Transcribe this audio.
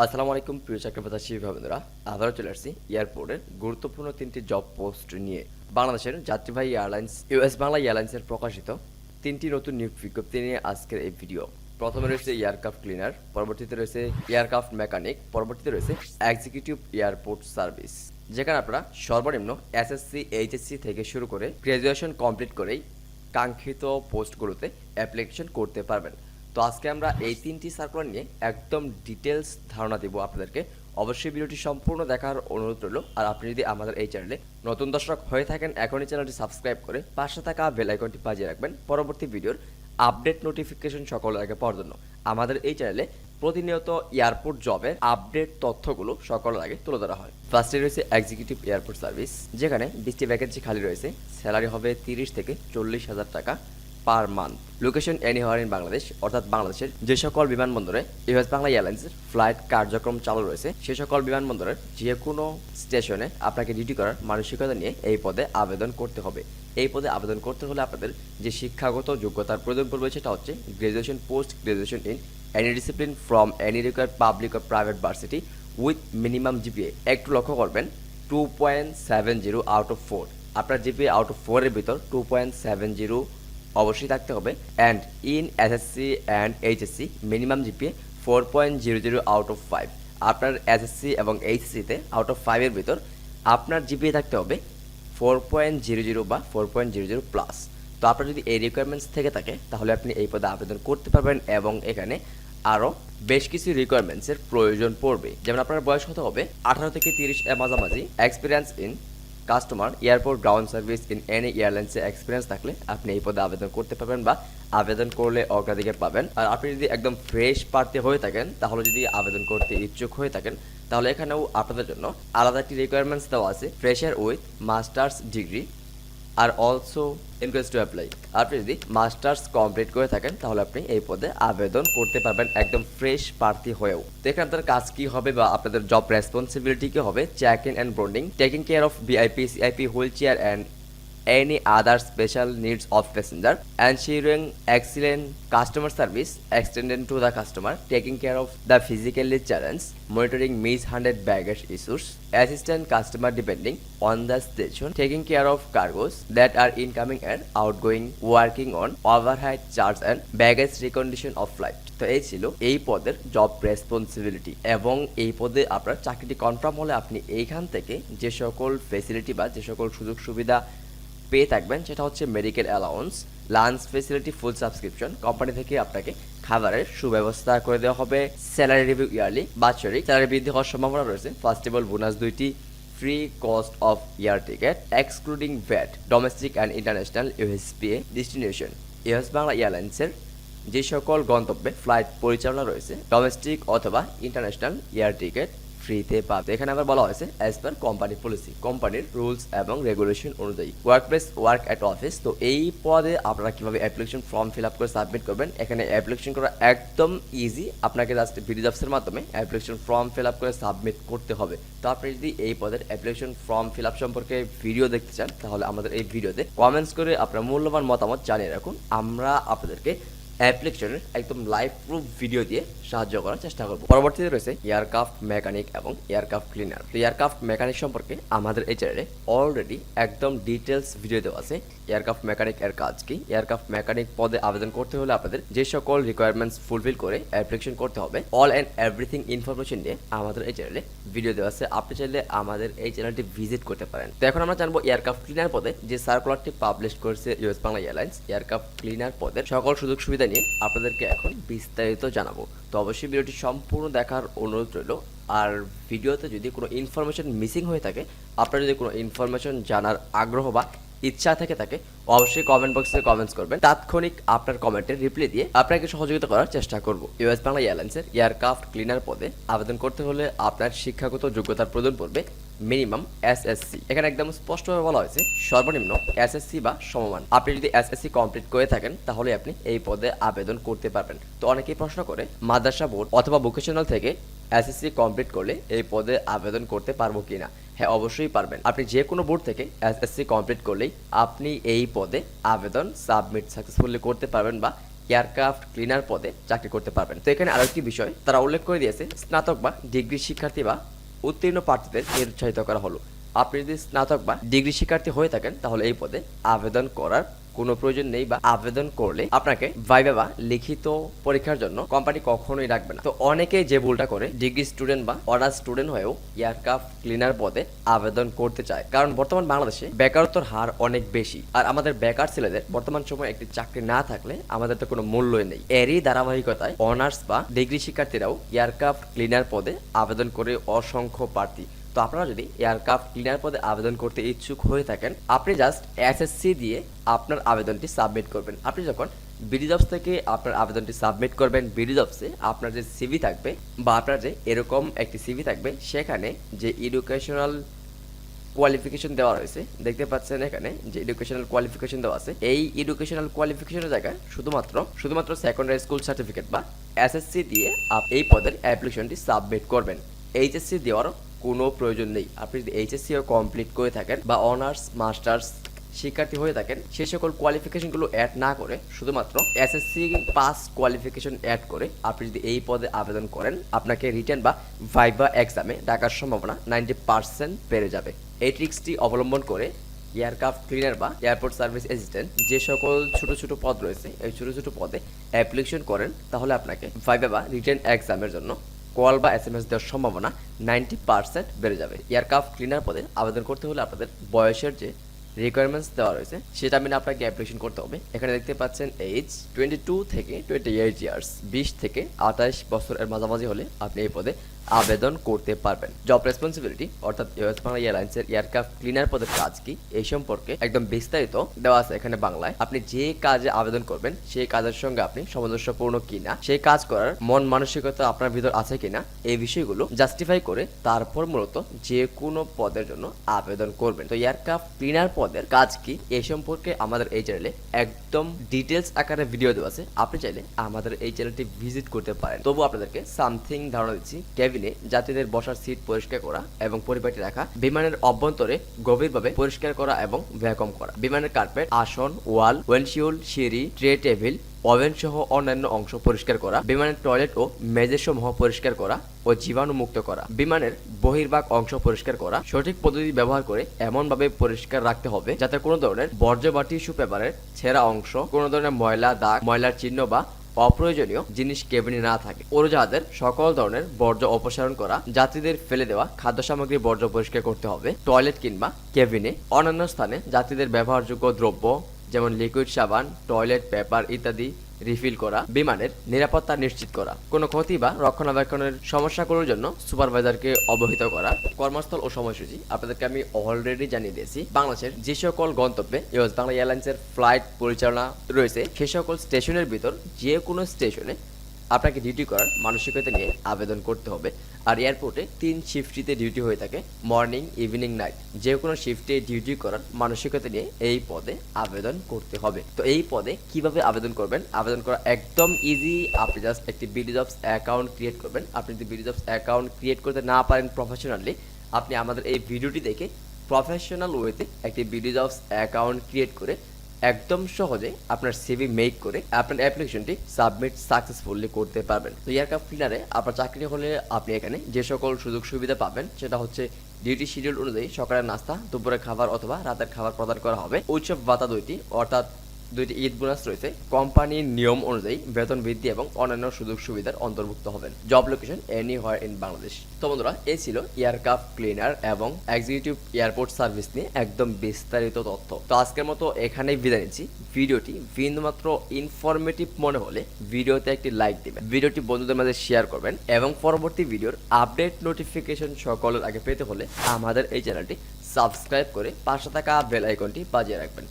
আসসালামু আলাইকুম প্রিয় চাকরিপ্রত্যাশী বন্ধুরা, আবারও চলে আসছি এয়ারপোর্টের গুরুত্বপূর্ণ 3টি জব পোস্ট নিয়ে। বাংলাদেশের যাত্রীবাহী এয়ারলাইন্স ইউএস বাংলা এয়ারলাইন্সের প্রকাশিত 3টি নতুন নিয়োগ বিজ্ঞপ্তি নিয়ে আজকের এই ভিডিও। প্রথমে রয়েছে এয়ারক্রাফট ক্লিনার, পরবর্তীতে রয়েছে এয়ারক্রাফট মেকানিক, পরবর্তীতে রয়েছে এক্সিকিউটিভ এয়ারপোর্ট সার্ভিস, যেখানে আপনারা সর্বনিম্ন এসএসসি এইচএসসি থেকে শুরু করে গ্র্যাজুয়েশন কমপ্লিট করেই কাঙ্ক্ষিত পোস্টগুলোতে অ্যাপ্লিকেশন করতে পারবেন। তো আজকে আমরা এই 3টি সার্কুলার নিয়ে একদম ডিটেলস ধারণা দেব আপনাদেরকে। অবশ্যই ভিডিওটি সম্পূর্ণ দেখার অনুরোধ রইল। আর আপনি যদি আমাদের এই চ্যানেলে নতুন দর্শক হয়ে থাকেন, এখনই চ্যানেলটি সাবস্ক্রাইব করে পাশে থাকা বেল আইকনটি বাজিয়ে রাখবেন পরবর্তী ভিডিওর আপডেট নোটিফিকেশন সকলের আগে পাওয়ার জন্য। আমাদের এই চ্যানেলে প্রতিনিয়ত এয়ারপোর্ট জবের আপডেট তথ্যগুলো সকলের আগে তুলে ধরা হয়। ফার্স্টে রয়েছে এক্সিকিউটিভ এয়ারপোর্ট সার্ভিস, যেখানে 20টি ভ্যাকেন্সি খালি রয়েছে। স্যালারি হবে 30 থেকে 40,000 টাকা per month. Location anywhere in Bangladesh, অর্থাৎ বাংলাদেশের যে সকল বিমানবন্দরে ইউএস বাংলা এয়ারলাইন্সের ফ্লাইট কার্যক্রম চালু রয়েছে, সে সকল বিমানবন্দরের যে কোনো স্টেশনে আপনাকে ডিউটি করার মানসিকতা নিয়ে এই পদে আবেদন করতে হবে। এই পদে আবেদন করতে হলে আপনাদের যে শিক্ষাগত যোগ্যতার প্রয়োজন পড়বে সেটা হচ্ছে graduation, post graduation in any discipline from any required public or private varsity with minimum GPA. একটু লক্ষ্য করবেন 2.70 আউট অফ 4। আপনার জিপিএ আউট অফ 4 এর ভিতর 2.70 অবশ্যই থাকতে হবে। And in SSC and HSC minimum GPA 4.00 out of 5। আপনার এসএসসি এবং এইচএসসিতে আউট অফ 5 এর ভিতর আপনার জিপিএ থাকতে হবে 4.00 বা 4.00 প্লাস। তো আপনার যদি এই রিকোয়ারমেন্টস থেকে থাকে তাহলে আপনি এই পদে আবেদন করতে পারবেন। এবং এখানে আরও বেশ কিছু রিকোয়ারমেন্টসের প্রয়োজন পড়বে, যেমন আপনার বয়স হতে হবে 18 থেকে 30 এর মাঝামাঝি। Experience in customer airport ground service in any এয়ারলাইন্সে এক্সপিরিয়েন্স থাকলে আপনি এই পদে আবেদন করতে পারবেন বা আবেদন করলে অগ্রাধিকার পাবেন। আর আপনি যদি একদম ফ্রেশ প্রার্থী হয়ে থাকেন, তাহলে যদি আবেদন করতে ইচ্ছুক হয়ে থাকেন, তাহলে এখানেও আপনাদের জন্য আলাদা একটি রিকোয়ারমেন্টস দেওয়া আছে। Fresher with masters degree are also encourage to apply. আপনি যদি মাস্টার্স কমপ্লিট করে থাকেন তাহলে আপনি এই পদে আবেদন করতে পারবেন একদম ফ্রেশ প্রার্থী হয়েও। তো এখানে আপনাদের কাজ কি হবে বা আপনাদের জব রেসপন্সিবিলিটি কি হবে? Check in and boarding, taking care of VIP, CIP, wheelchair and any other special needs of passenger, ensuring excellent customer service extended to the customer, taking care of the physically challenged, monitoring mishandled baggage issues, assistant customer depending on the station, taking care of cargoes that are incoming and outgoing, working on overhead charge and baggage recondition of flight। তো এই ছিল এই পদের job responsibility. এবং এই পদে আপনার চাকরিটি confirm হলে আপনি এইখান থেকে যে সকল ফেসিলিটি বা যে সকল সুযোগ সুবিধা পেয়ে থাকবেন সেটা হচ্ছে medical allowance, lunch facility, food subscription, company থেকে আপনাকে খাবারের সুব্যবস্থা করে দেওয়া হবে, স্যালারি রিভিউ ইয়ারলি, বাৎসরিক স্যালারি বৃদ্ধি হওয়ার সম্ভাবনা রয়েছে, ফার্স্টেবল বোনাস 2টি, free cost of air ticket excluding VAT, domestic and international USPA destination. US Bangla এয়ারলাইন্সের যে সকল গন্তব্যে ফ্লাইট পরিচালনা রয়েছে, ডোমেস্টিক অথবা ইন্টারন্যাশনাল এয়ার টিকেট ফ্রিতে পাবে। এখানে আবার বলা হয়েছে অ্যাজ পার কোম্পানি পলিসি, কোম্পানির রুলস এবং রেগুলেশন অনুযায়ী। Work place, work at office. তো এই পদে আপনারা কিভাবে অ্যাপ্লিকেশন ফর্ম ফিল আপ করে সাবমিট করবেন, এখানে অ্যাপ্লিকেশন করা একদম ইজি। আপনাকে জাস্ট ভিডিও জবসের মাধ্যমে অ্যাপ্লিকেশন ফর্ম ফিল আপ করে সাবমিট করতে হবে। তো আপনি যদি এই পদের অ্যাপ্লিকেশন ফর্ম ফিল আপ সম্পর্কে ভিডিও দেখতে চান তাহলে আমাদের এই ভিডিওতে কমেন্টস করে আপনার মূল্যবান মতামত জানিয়ে রাখুন। আমরা আপনাদেরকে অ্যাপ্লিকেশনের একদম লাইভ প্রুফ ভিডিও দিয়ে সাহায্য করার চেষ্টা করব। পরবর্তীতে রয়েছে এয়ারক্রাফট মেকানিক এবং এয়ারক্রাফট ক্লিনার। তো এয়ারক্রাফট মেকানিক সম্পর্কে আমাদের এই চ্যানেলে অলরেডি একদম ডিটেলস ভিডিও দেওয়া আছে। এয়ারক্রাফট মেকানিক এর কাজ কি, এয়ারক্রাফট মেকানিক পদে আবেদন করতে হলে আপনাদের যে সকল রিকোয়ারমেন্টস ফুলফিল করে অ্যাপ্লিকেশন করতে হবে, অল অ্যান্ড এভরিথিং ইনফরমেশন নিয়ে আমাদের এই চ্যানেলে ভিডিও দেওয়া আছে। আপনি চাইলে আমাদের এই চ্যানেলটি ভিজিট করতে পারেন। তো এখন আমরা জানবো এয়ারক্রাফট ক্লিনার পদে যে সার্কুলারটি পাবলিশ করেছে US Bangla airlines, aircraft cleaner পদের সকল সুযোগ সুবিধা নিয়ে আপনাদেরকে এখন বিস্তারিত জানাবো। তো অবশ্যই ভিডিওটি সম্পূর্ণ দেখার অনুরোধ রইল। আর ভিডিওতে যদি কোনো ইনফরমেশন মিসিং হয়ে থাকে, আপনারা যদি কোনো ইনফরমেশন জানার আগ্রহ বা ইচ্ছা থেকে থাকে, অবশ্যই কমেন্ট বক্সে কমেন্টস করবেন। তাৎক্ষণিক আপনার কমেন্টের রিপ্লাই দিয়ে আপনাকে সহযোগিতা করার চেষ্টা করব। ইউএস বাংলা এয়ারলাইন্সের এয়ারক্রাফট ক্লিনার পদে আবেদন করতে হলে আপনার শিক্ষাগত যোগ্যতার প্রয়োজন পড়বে মিনিমাম এসএসসি। এখানে একদম স্পষ্টভাবে বলা হয়েছে সর্বনিম্ন এসএসসি বা সমমান। আপনি যদি এসএসসি কমপ্লিট করে থাকেন তাহলে আপনি এই পদে আবেদন করতে পারবেন। তো অনেকেই প্রশ্ন করে মাদ্রাসা বোর্ড অথবা ভোকেশনাল থেকে এসএসসি কমপ্লিট করলে এই পদে আবেদন করতে পারবো কিনা? হ্যাঁ, অবশ্যই পারবেন। আপনি যে কোনো বোর্ড থেকে এসএসসি কমপ্লিট করলেই আপনি এই পদে আবেদন সাবমিট সাকসেসফুলি করতে পারবেন বা এয়ারক্রাফট ক্লিনার পদে চাকরি করতে পারবেন। তো এখানে আরেকটি বিষয় তারা উল্লেখ করে দিয়েছে, স্নাতক বা ডিগ্রি শিক্ষার্থী বা উত্তীর্ণ প্রার্থীদের নিরুৎসাহিত করা হলো। আপনি যদি স্নাতক বা ডিগ্রি শিক্ষার্থী হয়ে থাকেন তাহলে এই পদে আবেদন করার কোনো প্রয়োজন নেই, বা আবেদন করলে আপনাকে ভাইভা বা লিখিত পরীক্ষার জন্য কোম্পানি কখনোই রাখবে না। তো অনেকেই যে ভুলটা করে ডিগ্রি স্টুডেন্ট বা অনার্স স্টুডেন্ট হয়েও এয়ারক্রাফট ক্লিনার পদে আবেদন করতে চায়, কারণ বর্তমান বাংলাদেশে বেকারত্বের হার অনেক বেশি, আর আমাদের বেকার ছেলেদের বর্তমান সময়ে একটি চাকরি না থাকলে আমাদের তো কোনো মূল্যই নেই। এরই ধারাবাহিকতায় অনার্স বা ডিগ্রি শিক্ষার্থীরাও এয়ারক্রাফট ক্লিনার পদে আবেদন করে অসংখ্য প্রার্থী। তো আপনারা যদি এয়ারক্রাফট ক্লিনার পদে আবেদন করতে ইচ্ছুক হয়ে থাকেন, আপনি জাস্ট এসএসসি দিয়ে আপনার আবেদনটি সাবমিট করবেন। আপনি যখন বিডি জবস থেকে আপনার আবেদনটি সাবমিট করবেন, বিডি জবসে আপনার যে সিভি থাকবে বা আপনার যে এরকম একটি সিভি থাকবে, সেখানে যে এডুকেশনাল কোয়ালিফিকেশন দেওয়া রয়েছে, দেখতে পাচ্ছেন এখানে যে এডুকেশনাল কোয়ালিফিকেশন দেওয়া আছে, এই এডুকেশনাল কোয়ালিফিকেশনের জায়গায় শুধুমাত্র সেকেন্ডারি স্কুল সার্টিফিকেট বা এসএসসি দিয়ে এই পদের অ্যাপ্লিকেশনটি সাবমিট করবেন। এইচএসসি দেওয়ার কোনো প্রয়োজন নেই। আপনি যদি এইচএসসি কমপ্লিট করে থাকেন বা অনার্স মাস্টার্স শিক্ষার্থী হয়ে থাকেন, সেই সকল কোয়ালিফিকেশনগুলো অ্যাড না করে শুধুমাত্র এসএসসি পাস কোয়ালিফিকেশন অ্যাড করে আপনি যদি এই পদে আবেদন করেন, আপনাকে রিটেন বা ভাইভা এক্সামে ডাকার সম্ভাবনা 90% বেড়ে যাবে। এই ট্রিক্সটি অবলম্বন করে এয়ারক্রাফট ক্লিনার বা এয়ারপোর্ট সার্ভিস অ্যাসিস্ট্যান্ট যে সকল ছোট ছোট পদ রয়েছে, এই ছোট ছোট পদে অ্যাপ্লিকেশন করেন, তাহলে আপনাকে ভাইভা বা রিটেন এক্সামের জন্য কল বা এসএমএস দেওয়ার সম্ভাবনা 90% বেড়ে যাবে। এয়ারক্রাফট ক্লিনার পদে আবেদন করতে হলে আপনাদের বয়সের যে রিকোয়ারমেন্টস দেওয়া রয়েছে সেটা মেনে আপনাকে অ্যাপ্লিকেশন করতে হবে। এখানে দেখতে পাচ্ছেন এজ 22 থেকে 28 ইয়ার্স, 20 থেকে 28 বছরের মাঝামাঝি হলে আপনি এই পদে আবেদন করতে পারবেন। জব রেসপন্সিবিলিটি অর্থাৎ ইউএস বাংলা এয়ারলাইন্সের এয়ারক্রাফট ক্লিনার পদের কাজ কি, এই সম্পর্কে একদম বিস্তারিত দেওয়া আছে এখানে বাংলায়। আপনি যে কাজে আবেদন করবেন সেই কাজের সঙ্গে আপনি সামঞ্জস্যপূর্ণ কিনা, সেই কাজ করার মন মানসিকতা আপনার ভিতর আছে কিনা, এই বিষয়গুলো জাস্টিফাই করে তারপর মূলত যে কোনো পদের জন্য আবেদন করবেন। তো এয়ারক্রাফট ক্লিনার পদের কাজ কি এই সম্পর্কে আমাদের এই চ্যানেলে একদম ডিটেলস আকারে ভিডিও দেওয়া আছে। আপনি চাইলে আমাদের এই চ্যানেলটি ভিজিট করতে পারেন। তবু আপনাদেরকে সামথিং ধারণা দিচ্ছি। কেবিনে যাত্রীদের বসার সিট পরিষ্কার করা এবং পরিপাটি রাখা, বিমানের অভ্যন্তরে গভীরভাবে পরিষ্কার করা এবং ভ্যাকুয়াম করা, বিমানের কার্পেট, আসন, ওয়াল, উইন্ডশিল্ড, সিঁড়ি, ট্রে টেবিল, ওভেন সহ অন্যান্য অংশ পরিষ্কার করা, বিমানের টয়লেট ও মেঝেসমূহ পরিষ্কার করা ও জীবাণু মুক্ত করা, বিমানের বহির্ভাগ অংশ পরিষ্কার করা। সঠিক পদ্ধতি ব্যবহার করে এমনভাবে পরিষ্কার রাখতে হবে যাতে কোনো ধরনের বর্জ্য বা টিস্যু পেপারের ছেঁড়া অংশ, কোনো ধরনের ময়লা দাগ, ময়লার চিহ্ন বা অপ্রয়োজনীয় জিনিস কেবিনে না থাকে। উড়োজাহাজের সকল ধরনের বর্জ্য অপসারণ করা, যাত্রীদের ফেলে দেওয়া খাদ্য সামগ্রী বর্জ্য পরিষ্কার করতে হবে। টয়লেট কিংবা কেবিনে অন্যান্য স্থানে যাত্রীদের ব্যবহারযোগ্য দ্রব্য যেমন লিকুইড সাবান, টয়লেট পেপার ইত্যাদি রিফিল করা, বিমানের নিরাপত্তা নিশ্চিত করা, কোনো ক্ষতি বা রক্ষণাবেক্ষণের সমস্যাগুলোর জন্য সুপারভাইজারকে অবহিত করা। কর্মস্থল ও সময়সূচি আপনাদেরকে আমি অলরেডি জানিয়ে দিয়েছি। বাংলাদেশের যে সকল গন্তব্যে ইউএস বাংলা এয়ারলাইন্সের ফ্লাইট পরিচালনা রয়েছে, সে সকল স্টেশনের ভিতর যে কোনো স্টেশনে আপনাকে ডিউটি করার মানসিকতা নিয়ে আবেদন করতে হবে। আর এয়ারপোর্টে 3 শিফটিতে ডিউটি হয়ে থাকে, মর্নিং, ইভিনিং, নাইট। যে কোনো শিফটে ডিউটি করার মানসিকতা নিয়ে এই পদে আবেদন করতে হবে। তো এই পদে কিভাবে আবেদন করবেন? আবেদন করা একদম ইজি। আপনি জাস্ট একটি বিডি জবস অ্যাকাউন্ট ক্রিয়েট করবেন। আপনি যদি বিডি জবস অ্যাকাউন্ট ক্রিয়েট করতে না পারেন প্রফেশনালি, আপনি আমাদের এই ভিডিওটি দেখে প্রফেশনাল ওয়েতে একটি বিডি জবস অ্যাকাউন্ট ক্রিয়েট করে একদম সহজে আপনার সিভি মেক করে আপনার অ্যাপ্লিকেশনটি সাবমিট সাকসেসফুলি করতে পারবেন। তো এয়ারক্রাফট ক্লিনারে আপনার চাকরি হলে আপনি এখানে যে সকল সুযোগ সুবিধা পাবেন সেটা হচ্ছে ডিউটি শিডিউল অনুযায়ী সকালের নাস্তা, দুপুরের খাবার অথবা রাতের খাবার প্রদান করা হবে। উৎসব ভাতা 2টি অর্থাৎ 2টি ঈদ বোনাস রয়েছে। কোম্পানির নিয়ম অনুযায়ী বেতন বৃদ্ধি এবং অন্যান্য সুযোগ সুবিধার অন্তর্ভুক্ত হবেন। Job location anywhere in Bangladesh. তো বন্ধুরা, এই ছিল এয়ারক্রাফট ক্লিনার এবং এক্সিকিউটিভ এয়ারপোর্ট সার্ভিস নিয়ে একদম বিস্তারিত তথ্য। তো আজকের মতো এখানেই বিদায় নিচ্ছি। ভিডিওটি বিন্দুমাত্র ইনফরমেটিভ মনে হলে ভিডিওতে একটি লাইক দিবেন, ভিডিওটি বন্ধুদের মাঝে শেয়ার করবেন এবং পরবর্তী ভিডিওর আপডেট নোটিফিকেশন সকলের আগে পেতে হলে আমাদের এই চ্যানেলটি সাবস্ক্রাইব করে পাশে থাকা বেল আইকনটি বাজিয়ে রাখবেন।